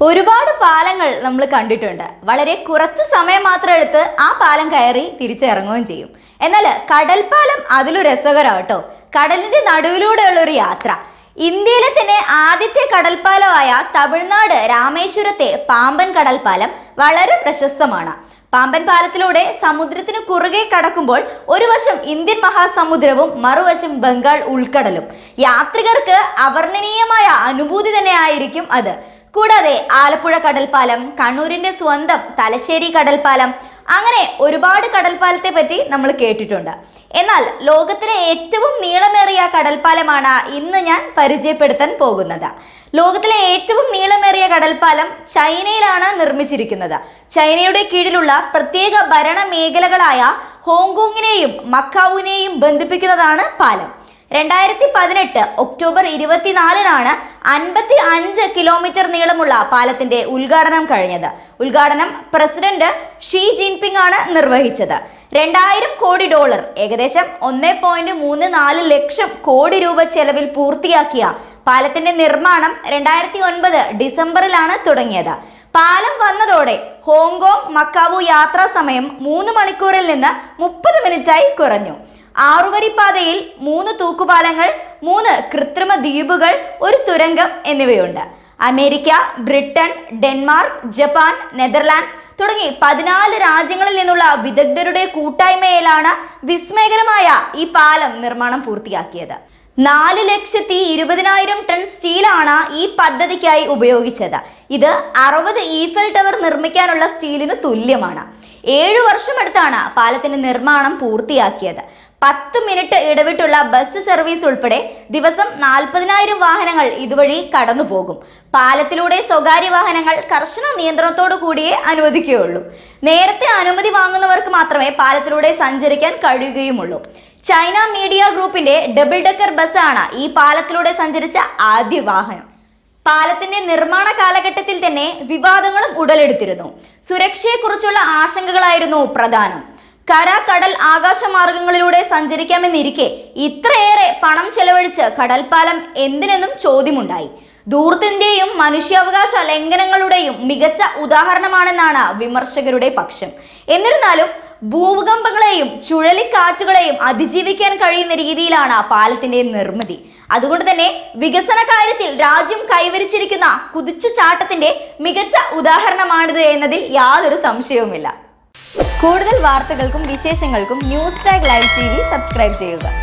ഒരുപാട് പാലങ്ങൾ നമ്മൾ കണ്ടിട്ടുണ്ട്. വളരെ കുറച്ച് സമയം മാത്രം എടുത്ത് ആ പാലം കയറി തിരിച്ചിറങ്ങുകയും ചെയ്യും. എന്നാൽ കടൽപ്പാലം അതിലൊരു രസകരം കേട്ടോ. കടലിന്റെ നടുവിലൂടെയുള്ള ഒരു യാത്ര. ഇന്ത്യയിലെ തന്നെ ആദ്യത്തെ കടൽപ്പാലമായ തമിഴ്നാട് രാമേശ്വരത്തെ പാമ്പൻ കടൽപ്പാലം വളരെ പ്രശസ്തമാണ്. പാമ്പൻ പാലത്തിലൂടെ സമുദ്രത്തിന് കുറുകെ കടക്കുമ്പോൾ ഒരു വശം ഇന്ത്യൻ മഹാസമുദ്രവും മറുവശം ബംഗാൾ ഉൾക്കടലും. യാത്രികർക്ക് അവർണ്ണനീയമായ അനുഭൂതി തന്നെ ആയിരിക്കും അത്. കൂടാതെ ആലപ്പുഴ കടൽപ്പാലം, കണ്ണൂരിന്റെ സ്വന്തം തലശ്ശേരി കടൽപ്പാലം, അങ്ങനെ ഒരുപാട് കടൽപ്പാലത്തെ പറ്റി നമ്മൾ കേട്ടിട്ടുണ്ട്. എന്നാൽ ലോകത്തിലെ ഏറ്റവും നീളമേറിയ കടൽപ്പാലമാണ് ഇന്ന് ഞാൻ പരിചയപ്പെടുത്താൻ പോകുന്നത്. ലോകത്തിലെ ഏറ്റവും നീളമേറിയ കടൽപ്പാലം ചൈനയിലാണ് നിർമ്മിച്ചിരിക്കുന്നത്. ചൈനയുടെ കീഴിലുള്ള പ്രത്യേക ഭരണ മേഖലകളായ ഹോങ്കോങ്ങിനെയും മക്കാവുവിനെയും ബന്ധിപ്പിക്കുന്നതാണ് പാലം. 2018 ഒക്ടോബർ 24 55 കിലോമീറ്റർ നീളമുള്ള പാലത്തിന്റെ ഉദ്ഘാടനം കഴിഞ്ഞത്. ഉദ്ഘാടനം പ്രസിഡന്റ് ഷീ ജിൻപിങ് ആണ് നിർവഹിച്ചത്. $2000 കോടി, ഏകദേശം 1.34 ലക്ഷം കോടി രൂപ ചെലവിൽ പൂർത്തിയാക്കിയ പാലത്തിന്റെ നിർമ്മാണം 2009 ഡിസംബറിലാണ് തുടങ്ങിയത്. പാലം വന്നതോടെ ഹോങ്കോങ് മക്കാവു യാത്രാ സമയം 3 മണിക്കൂറിൽ നിന്ന് 30 മിനിറ്റായി കുറഞ്ഞു. 6 വരിപ്പാതയിൽ 3 തൂക്കുപാലങ്ങൾ, 3 കൃത്രിമ ദ്വീപുകൾ, 1 തുരങ്കം എന്നിവയുണ്ട്. America, Britain, Denmark, Japan, Netherlands തുടങ്ങി 14 രാജ്യങ്ങളിൽ നിന്നുള്ള വിദഗ്ധരുടെ കൂട്ടായ്മയിലാണ് വിസ്മയകരമായ ഈ പാലം നിർമ്മാണം പൂർത്തിയാക്കിയത്. 4,20,000 ടൺ സ്റ്റീലാണ് ഈ പദ്ധതിക്കായി ഉപയോഗിച്ചത്. ഇത് 60 ഈഫൽ ടവർ നിർമ്മിക്കാനുള്ള സ്റ്റീലിന് തുല്യമാണ്. 7 വർഷമെടുത്താണ് പാലത്തിന്റെ നിർമ്മാണം പൂർത്തിയാക്കിയത്. 10 മിനിറ്റ് ഇടവിട്ടുള്ള ബസ് സർവീസ് ഉൾപ്പെടെ ദിവസം 40,000 വാഹനങ്ങൾ ഇതുവഴി കടന്നു പോകും. പാലത്തിലൂടെ സ്വകാര്യ വാഹനങ്ങൾ കർശന നിയന്ത്രണത്തോടു കൂടിയേ അനുവദിക്കുകയുള്ളൂ. നേരത്തെ അനുമതി വാങ്ങുന്നവർക്ക് മാത്രമേ പാലത്തിലൂടെ സഞ്ചരിക്കാൻ കഴിയുകയുമുള്ളൂ. ചൈന മീഡിയ ഗ്രൂപ്പിന്റെ ഡബിൾ ഡെക്കർ ബസ്സാണ് ഈ പാലത്തിലൂടെ സഞ്ചരിച്ച ആദ്യ വാഹനം. പാലത്തിന്റെ നിർമ്മാണ കാലഘട്ടത്തിൽ തന്നെ വിവാദങ്ങളും ഉടലെടുത്തിരുന്നു. സുരക്ഷയെക്കുറിച്ചുള്ള ആശങ്കകളായിരുന്നു പ്രധാനം. കര, കടൽ, ആകാശ മാർഗങ്ങളിലൂടെ സഞ്ചരിക്കാമെന്നിരിക്കെ ഇത്രയേറെ പണം ചെലവഴിച്ച് കടൽപ്പാലം എന്തിനെന്നും ചോദ്യമുണ്ടായി. ധൂർത്തിന്റെയും മനുഷ്യാവകാശ ലംഘനങ്ങളുടെയും മികച്ച ഉദാഹരണമാണെന്നാണ് വിമർശകരുടെ പക്ഷം. എന്നിരുന്നാലും ഭൂകമ്പങ്ങളെയും ചുഴലിക്കാറ്റുകളെയും അതിജീവിക്കാൻ കഴിയുന്ന രീതിയിലാണ് പാലത്തിന്റെ നിർമ്മിതി. അതുകൊണ്ട് തന്നെ വികസന കാര്യത്തിൽ രാജ്യം കൈവരിച്ചിരിക്കുന്ന കുതിച്ചുചാട്ടത്തിന്റെ മികച്ച ഉദാഹരണമാണിത് എന്നതിൽ യാതൊരു സംശയവുമില്ല. കൂടുതൽ വാർത്തകൾക്കും വിശേഷങ്ങൾക്കും News Tag Live TV subscribe ചെയ്യുക.